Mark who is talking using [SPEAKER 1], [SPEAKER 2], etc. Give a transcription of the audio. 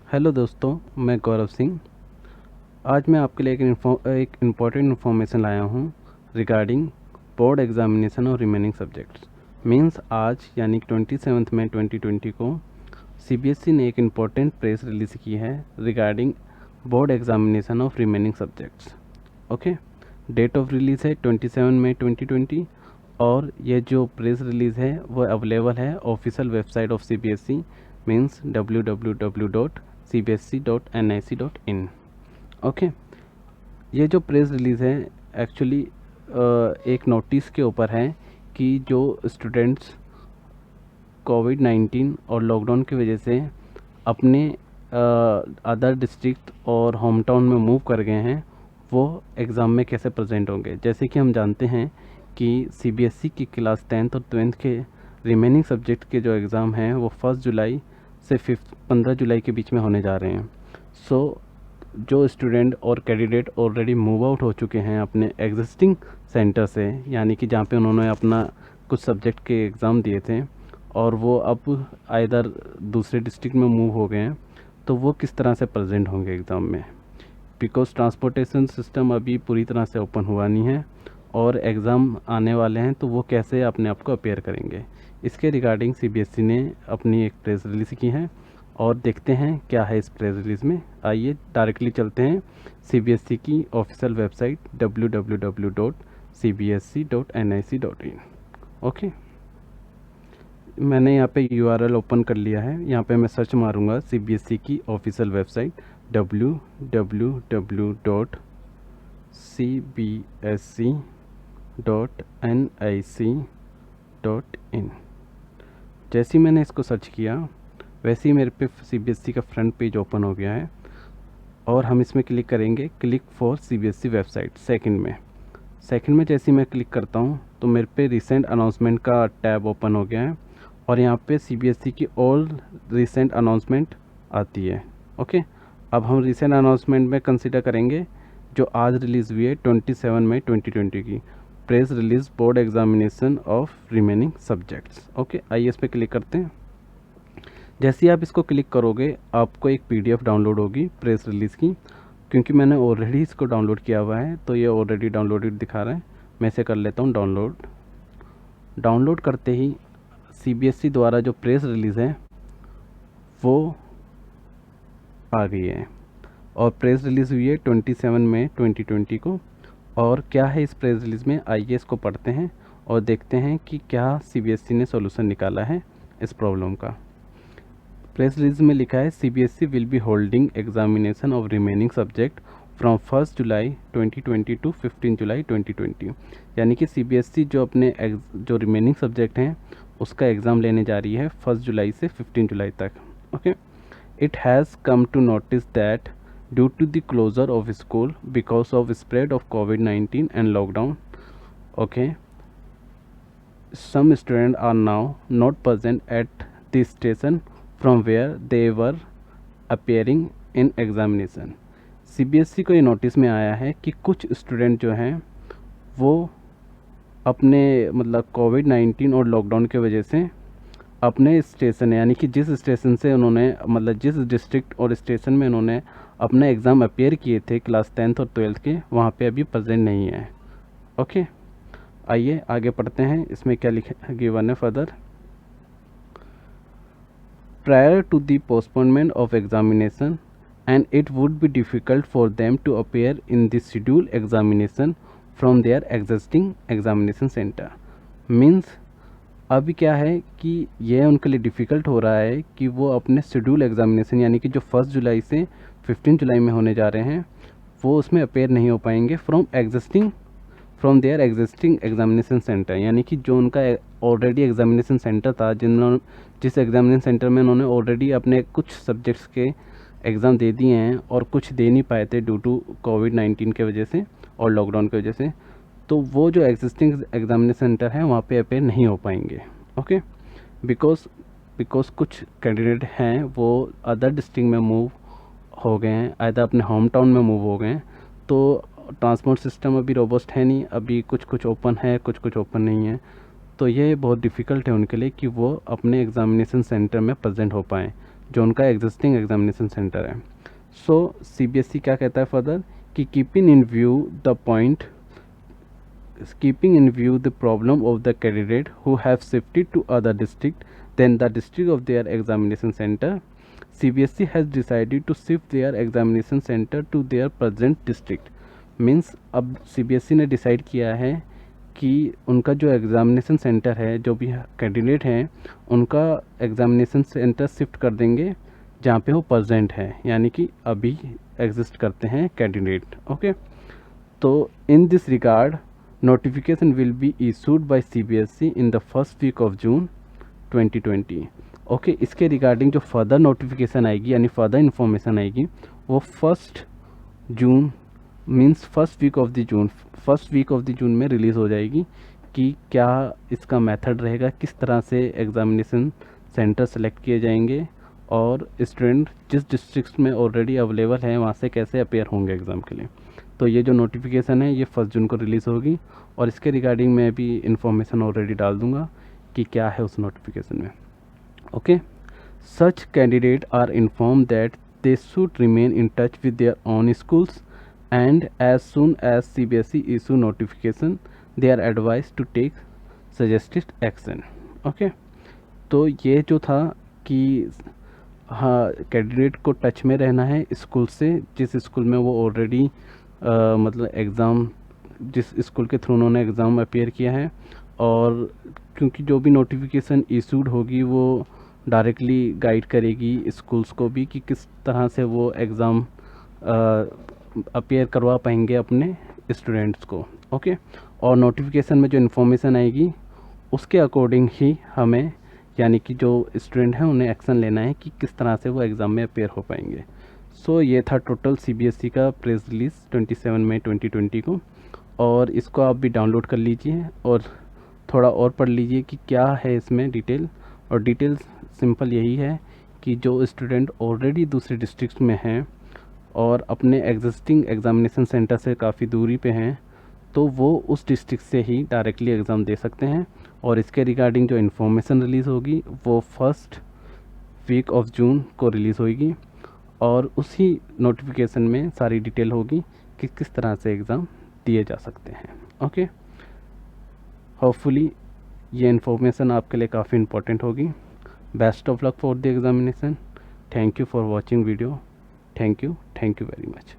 [SPEAKER 1] Hello दोस्तों, मैं गौरव सिंह। आज मैं आपके लिए एक इम्पॉर्टेंट इन्फॉर्मेशन लाया हूँ रिगार्डिंग बोर्ड एग्जामिनेशन और रिमेनिंग सब्जेक्ट्स। मींस आज यानी 27 मई 2020 को सीबीएसई ने एक इम्पॉर्टेंट प्रेस रिलीज़ की है regarding board examination of remaining subjects. Okay, date of release है 27 मई 2020 और ये जो प्रेस रिलीज़ है वो अवेलेबल है official website of CBSE means www.cbsc.nic.in। Okay, ये जो प्रेस रिलीज़ है एक्चुअली एक नोटिस के ऊपर है कि जो स्टूडेंट्स कोविड-19 और लॉकडाउन की वजह से अपने अदर डिस्ट्रिक्ट और होम टाउन में मूव कर गए हैं, वो एग्ज़ाम में कैसे प्रेजेंट होंगे। जैसे कि हम जानते हैं कि सीबीएसई की क्लास 10th और 12th के रिमेनिंग सब्जेक्ट के जो एग्ज़ाम हैं वो 1 जुलाई से 15 जुलाई के बीच में होने जा रहे हैं। सो जो स्टूडेंट और कैंडिडेट ऑलरेडी मूव आउट हो चुके हैं अपने एग्जिस्टिंग सेंटर से, यानी कि जहाँ पे उन्होंने अपना कुछ सब्जेक्ट के एग्ज़ाम दिए थे और वो अब आइदर दूसरे डिस्ट्रिक्ट में मूव हो गए हैं, तो वो किस तरह से प्रेजेंट होंगे एग्ज़ाम में। बिकॉज ट्रांसपोर्टेशन सिस्टम अभी पूरी तरह से ओपन हुआ नहीं है और एग्ज़ाम आने वाले हैं, तो वो कैसे अपने आप को अपेयर करेंगे। इसके रिगार्डिंग सीबीएसई ने अपनी एक प्रेस रिलीज़ की है और देखते हैं क्या है इस प्रेस रिलीज़ में। आइए डायरेक्टली चलते हैं सीबीएसई की ऑफिशियल वेबसाइट www.cbsc.nic.in। ओके, मैंने यहाँ पे यूआरएल ओपन कर लिया है। यहाँ पे मैं सर्च मारूंगा सीबीएसई की ऑफिशियल वेबसाइट www.cbsc.nic.in। जैसे ही मैंने इसको सर्च किया वैसे ही मेरे पे सीबीएसई का फ्रंट पेज ओपन हो गया है और हम इसमें क्लिक करेंगे click for CBSE website. Second में जैसे ही मैं क्लिक करता हूँ तो मेरे पे रिसेंट अनाउंसमेंट का टैब ओपन हो गया है और यहाँ पे सीबीएसई की ऑल रिसेंट अनाउंसमेंट आती है। ओके, अब हम रिसेंट अनाउंसमेंट में कंसिडर करेंगे जो आज रिलीज़ हुई है 27 मई 2020 की press release board examination of remaining subjects. Okay, आइए इस पर क्लिक करते हैं। जैसे ही आप इसको क्लिक करोगे आपको एक पीडीएफ डाउनलोड होगी प्रेस रिलीज़ की। क्योंकि मैंने ऑलरेडी इसको डाउनलोड किया हुआ है तो ये ऑलरेडी डाउनलोडेड दिखा रहा है। मैं इसे कर लेता हूँ डाउनलोड करते ही सीबीएसई द्वारा जो प्रेस रिलीज़ है वो आ गई है और प्रेस रिलीज़ हुई है 27 मई 2020 को। और क्या है इस प्रेस रिलीज़ में, आइए इसको पढ़ते हैं और देखते हैं कि क्या सीबीएसई ने सॉल्यूशन निकाला है इस प्रॉब्लम का। प्रेस रिलीज में लिखा है CBSE will be holding examination of remaining subject from 1 जुलाई 2020 टू 15 जुलाई 2020। यानी कि सीबीएसई जो अपने जो रिमेनिंग सब्जेक्ट हैं उसका एग्ज़ाम लेने जा रही है 1 जुलाई से 15 जुलाई तक। Okay, it has come to notice that due to the closure of school because of spread of कोविड-19 and lockdown, okay, some students are now not present at the station from where they were appearing in examination। CBSE को ये notice में आया है कि कुछ student जो हैं वो अपने मतलब कोविड-19 और लॉकडाउन की वजह से अपने स्टेशन यानी कि जिस स्टेशन से उन्होंने मतलब जिस डिस्ट्रिक्ट और स्टेशन में उन्होंने अपना एग्ज़ाम अपेयर किए थे क्लास 10th और 12th के, वहाँ पे अभी प्रेजेंट नहीं है। ओके, आइए आगे पढ़ते हैं इसमें क्या लिखा गिवन है further. Prior to the postponement of examination and it would be difficult for them to appear in the schedule examination from their existing examination centre. Means अभी क्या है कि यह उनके लिए डिफ़िकल्ट हो रहा है कि वो अपने शेड्यूल एग्जामिनेशन यानी कि जो 1 जुलाई से 15 जुलाई में होने जा रहे हैं वो उसमें अपेयर नहीं हो पाएंगे from their existing examination centre. यानी कि जो उनका ऑलरेडी एग्जामिनेशन सेंटर था जिस एग्जामिनेशन सेंटर में उन्होंने ऑलरेडी अपने कुछ सब्जेक्ट्स के एग्ज़ाम दे दिए हैं और कुछ दे नहीं पाए थे ड्यू टू कोविड-19 के वजह से और लॉकडाउन की वजह से, तो वो जो एग्जिस्टिंग एग्जामिनेशन सेंटर है वहाँ पे अपेयर नहीं हो पाएंगे। ओके, बिकॉज कुछ कैंडिडेट हैं वो अदर डिस्ट्रिक्ट में मूव हो गए हैं, आइदर अपने होम टाउन में मूव हो गए हैं, तो ट्रांसपोर्ट सिस्टम अभी रोबस्ट है नहीं, अभी कुछ ओपन है कुछ ओपन नहीं है, तो ये बहुत डिफ़िकल्ट है उनके लिए कि वो अपने एग्ज़ामिनेशन सेंटर में प्रेजेंट हो पाएँ। जो उनका एग्जिस्टिंग एग्जामिनेशन सेंटर है। सो CBSE क्या कहता है फर्दर कि keeping in view the problem of the candidate who have shifted to other district then the district of their examination centre, CBSE has decided to shift their examination center to their present district। Means अब CBSE ने decide किया है कि उनका जो examination centre है, जो भी कैंडिडेट हैं उनका एग्ज़ामिनेशन सेंटर शिफ्ट कर देंगे जहाँ पे वो प्रेजेंट है, यानी कि अभी एग्जिस्ट करते हैं कैंडिडेट। ओके, तो in this regard notification will be issued by CBSE in the first week of June 2020। Okay, इसके रिगार्डिंग जो फर्दर नोटिफिकेशन आएगी यानी फर्दर इन्फॉर्मेशन आएगी वो first week of the June में रिलीज़ हो जाएगी कि क्या इसका मेथड रहेगा, किस तरह से एग्ज़ामिनेशन सेंटर सेलेक्ट किए जाएंगे और स्टूडेंट जिस डिस्ट्रिक्ट में ऑलरेडी अवेलेबल हैं वहाँ से कैसे अपेयर होंगे एग्ज़ाम के लिए। तो ये जो नोटिफिकेशन है ये 1 जून को रिलीज़ होगी और इसके रिगार्डिंग मैं भी इंफॉर्मेशन ऑलरेडी डाल दूँगा कि क्या है उस नोटिफिकेशन में। Okay, such candidate are inform that they should remain in touch with their own schools and as soon as CBSE issue notification they are advise to take suggested action. Okay, तो ये जो था कि हाँ candidate को touch में रहना है स्कूल से, जिस स्कूल में वो ऑलरेडी मतलब एग्ज़ाम, जिस स्कूल के थ्रू उन्होंने एग्ज़ाम अपेयर किया है, और क्योंकि जो भी नोटिफिकेशन इशूड होगी वो डायरेक्टली गाइड करेगी स्कूल्स को भी कि किस तरह से वो एग्ज़ाम अपेयर करवा पाएंगे अपने स्टूडेंट्स को। ओके, और नोटिफिकेशन में जो इन्फॉर्मेशन आएगी उसके अकॉर्डिंग ही हमें यानी कि जो स्टूडेंट हैं उन्हें एक्शन लेना है कि किस तरह से वो एग्ज़ाम में अपेयर हो पाएंगे। सो ये था टोटल CBSE का प्रेस रिलीज़ 27 मई 2020 को, और इसको आप भी डाउनलोड कर लीजिए और थोड़ा और पढ़ लीजिए कि क्या है इसमें डिटेल। और डिटेल सिंपल यही है कि जो स्टूडेंट ऑलरेडी दूसरे डिस्ट्रिक्ट में हैं और अपने एग्जिस्टिंग एग्ज़ामिनेशन सेंटर से काफ़ी दूरी पे हैं तो वो उस डिस्ट्रिक्ट से ही डायरेक्टली एग्ज़ाम दे सकते हैं। और इसके रिगार्डिंग जो इन्फॉर्मेशन रिलीज़ होगी वो 1 वीक ऑफ जून को रिलीज़ होगी और उसी नोटिफिकेशन में सारी डिटेल होगी कि किस तरह से एग्ज़ाम दिए जा सकते हैं। ओके, होपफुली ये इन्फॉर्मेशन आपके लिए काफ़ी इम्पोर्टेंट होगी। Best of luck for the examination. Thank you for watching video. Thank you very much.